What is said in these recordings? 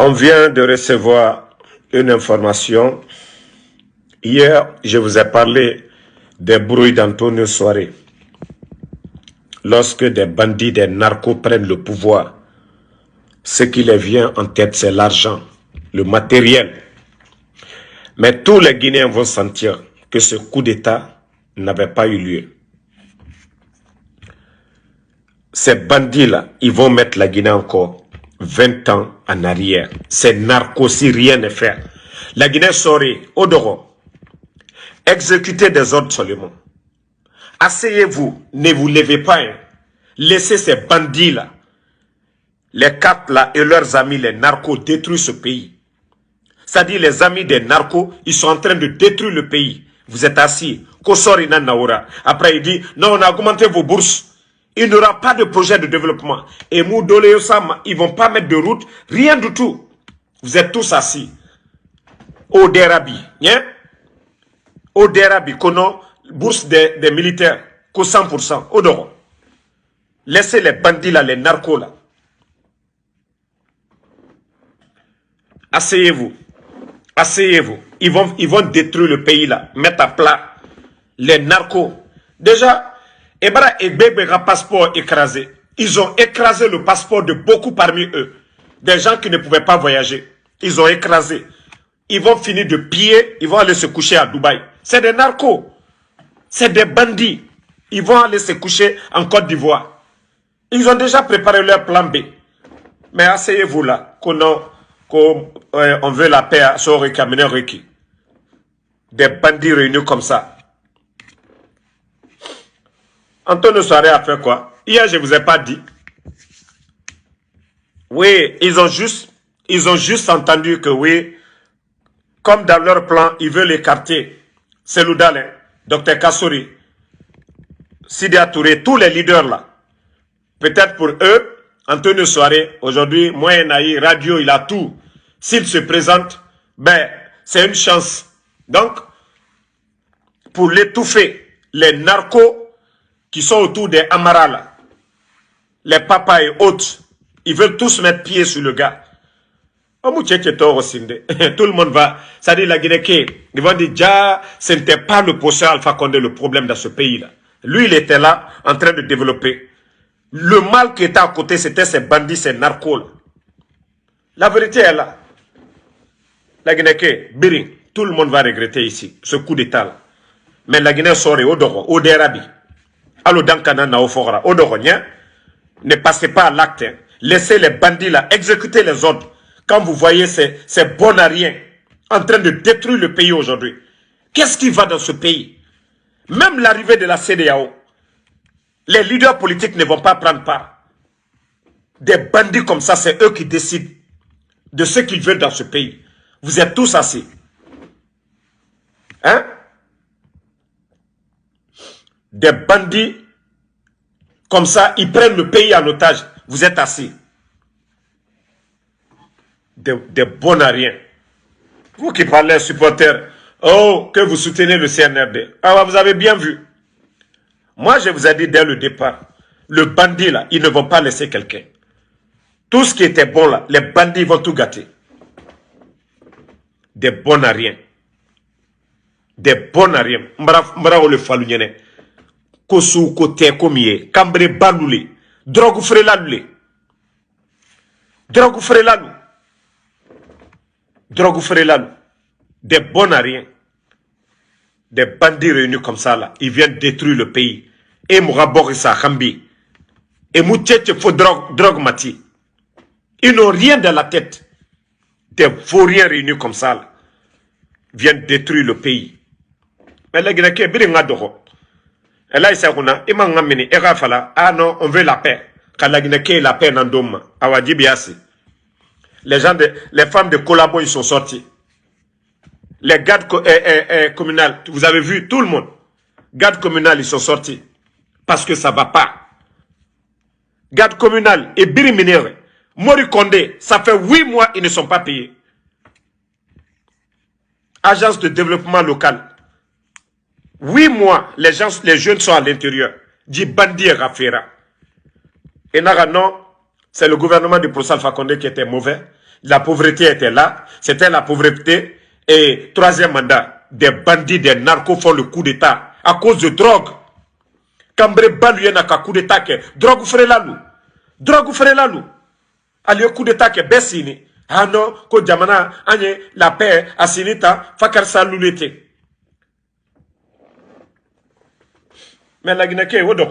On vient de recevoir une information. Hier, je vous ai parlé des bruits d'Antonio Soare. Lorsque des bandits, des narcos prennent le pouvoir, ce qui les vient en tête, c'est l'argent, le matériel. Mais tous les Guinéens vont sentir que ce coup d'État n'avait pas eu lieu. Ces bandits-là, ils vont mettre la Guinée encore 20 ans en arrière. Ces narcos, si rien n'est fait. La Guinée saurait, Odoro, exécutez des ordres seulement. Asseyez-vous, ne vous levez pas. Hein. Laissez ces bandits-là, les quatre là et leurs amis, les narcos, détruire ce pays. C'est-à-dire les amis des narcos, ils sont en train de détruire le pays. Vous êtes assis. Kosorina Naoura. Après, il dit, non, on a augmenté vos bourses. Il n'y aura pas de projet de développement. Et Moudole Osama, ils ne vont pas mettre de route. Rien du tout. Vous êtes tous assis. Au Derabi. Hein? Au Derabi, kono, bourse des militaires. Qu'au 100%. Au Doro. Laissez les bandits là, les narcos là. Asseyez-vous. Asseyez-vous. Ils vont détruire le pays là. Mettre à plat les narcos. Déjà, Ebra et Bébéra passeport écrasé. Ils ont écrasé le passeport de beaucoup parmi eux. Des gens qui ne pouvaient pas voyager. Ils ont écrasé. Ils vont finir de piller. Ils vont aller se coucher à Dubaï. C'est des narcos. C'est des bandits. Ils vont aller se coucher en Côte d'Ivoire. Ils ont déjà préparé leur plan B. Mais asseyez-vous là. On veut la paix à Sori Kamenereki. Des bandits réunis comme ça. Antonio Soare a fait quoi? Hier, je ne vous ai pas dit. Oui, ils ont juste entendu que oui, comme dans leur plan, ils veulent écarter Seloudale, Dr Kassouri, Sidia Touré, tous les leaders là. Peut-être pour eux, Antonio Soare, aujourd'hui, Moyen Aïe, radio, il a tout. S'il se présente, ben, c'est une chance. Donc, pour l'étouffer, les narcos qui sont autour des Amara, les papas et autres, ils veulent tous mettre pied sur le gars. Tout le monde va, ça dit la Guinée, ils vont dire, déjà, ce n'était pas le professeur Alpha Condé le problème dans ce pays-là. Lui, il était là, en train de développer. Le mal qui était à côté, c'était ces bandits, ces narcos. Là. La vérité est là. La Guinée, Biring, tout le monde va regretter ici, ce coup d'état là. Mais la Guinée sort au Doro, au Derabi. Allo Dankana Naofora, au Doro, ne passez pas à l'acte. Hein. Laissez les bandits là, exécuter les ordres. Quand vous voyez ces bons à rien en train de détruire le pays aujourd'hui. Qu'est-ce qui va dans ce pays? Même l'arrivée de la CEDEAO, les leaders politiques ne vont pas prendre part. Des bandits comme ça, c'est eux qui décident de ce qu'ils veulent dans ce pays. Vous êtes tous assis. Hein? Des bandits comme ça, ils prennent le pays en otage. Vous êtes assis. Des bons à rien. Vous qui parlez, supporters, oh, que vous soutenez le CNRD. Ah, vous avez bien vu. Moi, je vous ai dit dès le départ, le bandit là, ils ne vont pas laisser quelqu'un. Tout ce qui était bon là, les bandits vont tout gâter. Des bons à rien. Des bons à rien. Mbara le falunyene. Kosu kote komie. Kambre baloule. Drogue frelalule. Drogue frelalule. Drogue frelalule. Des bons à rien. Des bandits réunis comme ça là. Ils viennent détruire le pays. Et Mouraborissa Khambi. Et Moutcheche faut drogue mati. Ils n'ont rien dans la tête. Des vauriens réunis comme ça là. Viennent détruire le pays. Mais les Guinéens, et là, ah non, on veut la paix. Quand la Guinée la paix dans Doma, les femmes de Colabo, ils sont sortis. Les gardes communaux, vous avez vu tout le monde. Gardes communaux, ils sont sortis. Parce que ça ne va pas. Gardes communaux et Biri Minere, Mori Condé, ça fait 8 mois, ils ne sont pas payés. Agence de développement local. 8 mois, les jeunes sont à l'intérieur. Dit bandit Rafera. Et non, c'est le gouvernement du professeur Alpha Condé qui était mauvais. La pauvreté était là. C'était la pauvreté. Et troisième mandat, des bandits, des narcos font le coup d'État à cause de drogue. Cambré baluye n'a qu'un coup d'État que drogue ferait la loup. Drogue ferait la loup. Allez, coup d'État que Bessini. Ah non, ko jamana, anye, la paix, asinita, fakar sa loulete. Mais la Guinée, il ne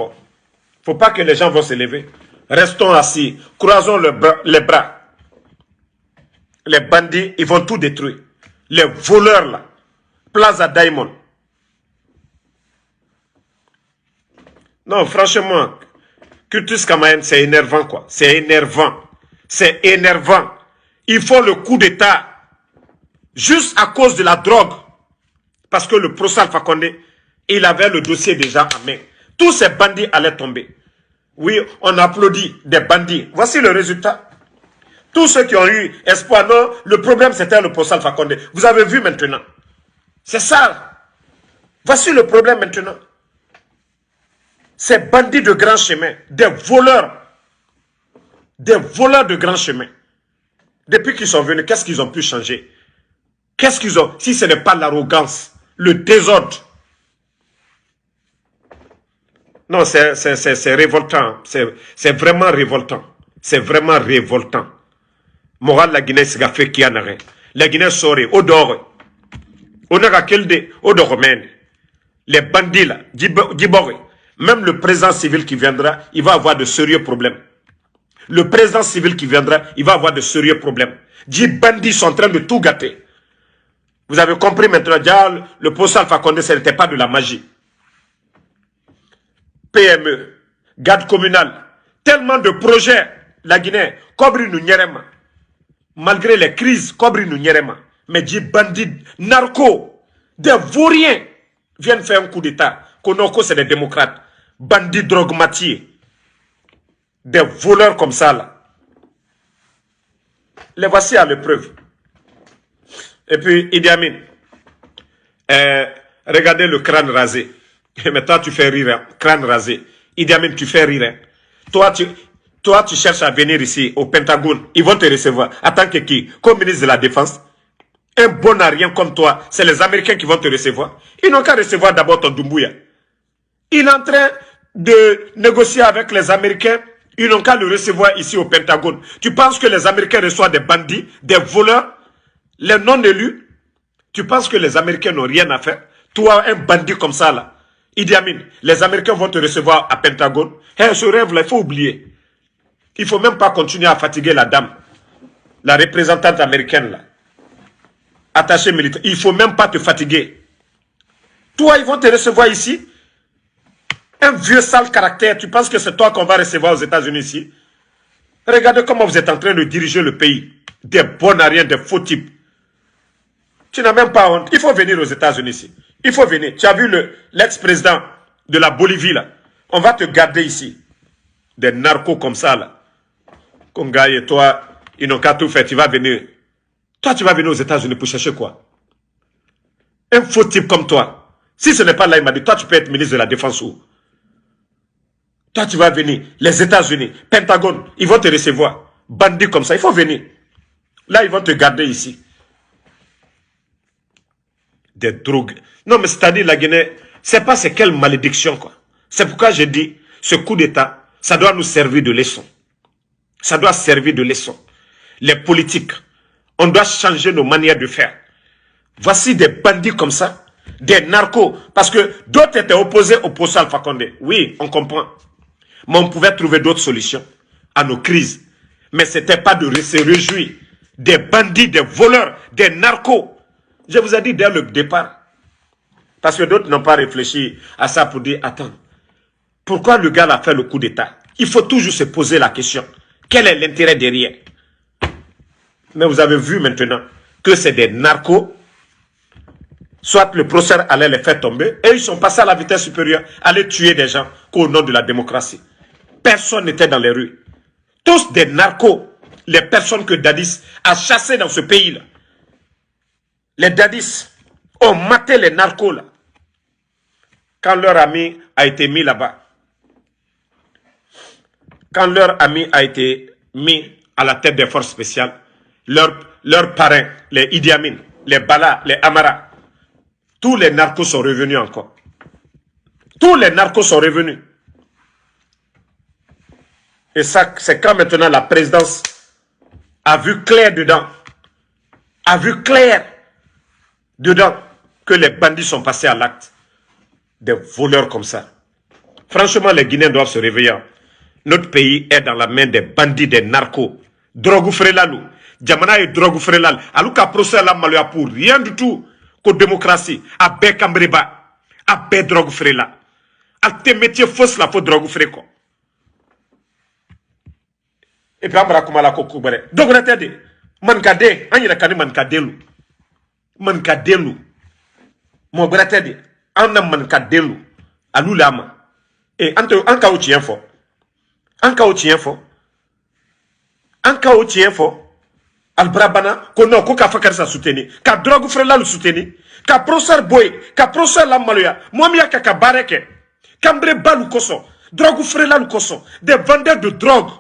faut pas que les gens vont se lever. Restons assis, croisons les bras. Les bandits, ils vont tout détruire. Les voleurs là, Plaza Diamond. Non, franchement, Curtis Kamayen, c'est énervant quoi. C'est énervant. C'est énervant. Ils font le coup d'État juste à cause de la drogue. Parce que le procès Alpha Condé, il avait le dossier déjà en main. Tous ces bandits allaient tomber. Oui, on applaudit des bandits. Voici le résultat. Tous ceux qui ont eu espoir, non, le problème c'était le procès Alpha Condé. Vous avez vu maintenant. C'est ça. Voici le problème maintenant. Ces bandits de grand chemin, des voleurs de grand chemin. Depuis qu'ils sont venus, qu'est-ce qu'ils ont pu changer? Qu'est-ce qu'ils ont, si ce n'est pas l'arrogance, le désordre? Non, c'est révoltant. C'est vraiment révoltant. C'est vraiment révoltant. Moral la Guinée s'est fait qui en a rien. La Guinée saurait, au dehors. On a quel de, au dehors, les bandits là, Djibouti. Même le président civil qui viendra, il va avoir de sérieux problèmes. Le président civil qui viendra, il va avoir de sérieux problèmes. 10 bandits sont en train de tout gâter. Vous avez compris maintenant, le poste Alpha Condé, ce n'était pas de la magie. PME, garde communale, tellement de projets, la Guinée, Kobri nous nyerema. Malgré les crises, Kobri nous nyerema. Mais 10 bandits, narcos, des vauriens, viennent faire un coup d'État. Konoko, c'est des démocrates. Bandits drogmatiers. Des voleurs comme ça, là. Les voici à l'épreuve. Et puis, Idi Amin. Regardez le crâne rasé. Mais toi, tu fais rire. Hein. Crâne rasé. Idi Amin, tu fais rire. Hein. Toi, tu cherches à venir ici, au Pentagone. Ils vont te recevoir. En tant que qui? Comme ministre de la Défense. Un bon à rien comme toi, c'est les Américains qui vont te recevoir. Ils n'ont qu'à recevoir d'abord ton Doumbouya. Il est en train de négocier avec les Américains. Ils n'ont qu'à le recevoir ici au Pentagone. Tu penses que les Américains reçoivent des bandits, des voleurs, les non-élus? Tu penses que les Américains n'ont rien à faire? Toi, un bandit comme ça, là, Idi Amin, les Américains vont te recevoir à Pentagone. Hey, ce rêve-là, il faut oublier. Il ne faut même pas continuer à fatiguer la dame, la représentante américaine, là. Attaché militaire. Il ne faut même pas te fatiguer. Toi, ils vont te recevoir ici. Un vieux sale caractère. Tu penses que c'est toi qu'on va recevoir aux États-Unis ici? Regardez comment vous êtes en train de diriger le pays. Des bons à rien, des faux types. Tu n'as même pas honte. Il faut venir aux États-Unis ici. Il faut venir. Tu as vu l'ex-président de la Bolivie là. On va te garder ici. Des narcos comme ça là. Konga et toi, ils n'ont qu'à tout faire. Tu vas venir. Toi, tu vas venir aux États-Unis pour chercher quoi? Un faux type comme toi. Si ce n'est pas là, il m'a dit, toi, tu peux être ministre de la Défense où? Toi, tu vas venir. Les États-Unis, Pentagone, ils vont te recevoir. Bandits comme ça, il faut venir. Là, ils vont te garder ici. Des drogues. Non, mais c'est-à-dire, la Guinée, c'est pas c'est quelle malédiction, quoi. C'est pourquoi j'ai dit, ce coup d'État, ça doit nous servir de leçon. Ça doit servir de leçon. Les politiques, on doit changer nos manières de faire. Voici des bandits comme ça, des narcos, parce que d'autres étaient opposés au procès Alpha Condé. Oui, on comprend. Mais on pouvait trouver d'autres solutions à nos crises. Mais ce n'était pas de se réjouir. Des bandits, des voleurs, des narcos. Je vous ai dit dès le départ. Parce que d'autres n'ont pas réfléchi à ça pour dire, attends, pourquoi le gars a fait le coup d'État? Il faut toujours se poser la question. Quel est l'intérêt derrière? Mais vous avez vu maintenant que c'est des narcos. Soit le procès allait les faire tomber, et ils sont passés à la vitesse supérieure, aller tuer des gens qu'au nom de la démocratie. Personne n'était dans les rues. Tous des narcos, les personnes que Dadis a chassées dans ce pays-là. Les Dadis ont maté les narcos là. Quand leur ami a été mis là-bas. Quand leur ami a été mis à la tête des forces spéciales, leurs parrains, les Idi Amin, les Bala, les Amara. Tous les narcos sont revenus encore. Tous les narcos sont revenus. Et ça, c'est quand maintenant la présidence a vu clair dedans. A vu clair dedans que les bandits sont passés à l'acte. Des voleurs comme ça. Franchement, les Guinéens doivent se réveiller. Notre pays est dans la main des bandits, des narcos. Drogue frelalou. Djamana et drogue frelal. Alou ka procès la maloya pour rien du tout. Qu'aux démocratie. A bé kambreba. A bé drogue frela. A te métier fausse la faute drogue freko. Et puis amra kuma la koko bere. Donc on a dit, mankade, an yira kani mankadelu. Mankadelu. Mon brate dit, an na mankadelu. Alou lama. Et an ka ou tien fo. An ka ou tien fo. An ka ou tien fo. Al brabana, ko non, ko ka fakar sa souteni. Ka drogue frela le souteni. Ka professeur boy, ka professeur la maloya. Moi mi ka bareke. Kambre balu koso. Drogue frela le koso. Des vendeurs de drogue.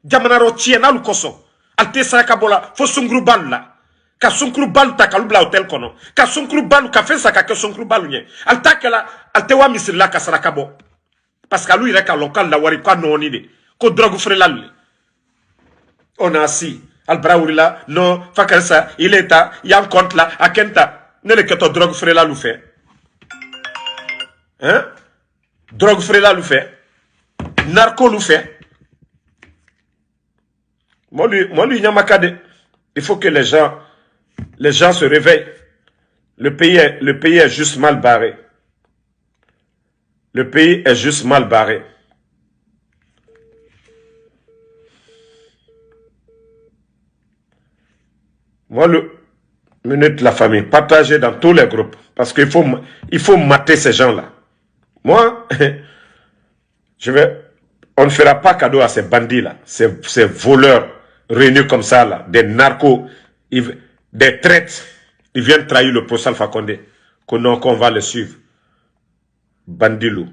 Jamanaro tiena lu koso. Alte saraka bola fo sungru balu la. Ka sungru balu ta kalu bla hotel kono. Ka sungru balu ka fensa ka ke sungru balu nye. Alta kala alte wa misir la ka saraka bo. Parce que lui il est ka local la wari kwa noni de. Ko drogue frela le. On a assis. Al-Braouri là, non, Fakarsa, il est là, il y a un compte là, à Kenta. Ne le que ton drogue frela l'ou fait. Hein? Drogue frela l'ou fait. Narco l'ou fait. Moi, lui, il faut que les gens se réveillent. Le pays est juste mal barré. Le pays est juste mal barré. Moi, le minute la famille, partagez dans tous les groupes. Parce qu'il faut mater ces gens-là. Moi, on ne fera pas cadeau à ces bandits-là, ces voleurs réunis comme ça, là, des narcos, des traites. Ils viennent trahir le procès Alpha Condé. Qu'on va les suivre. Bandilou.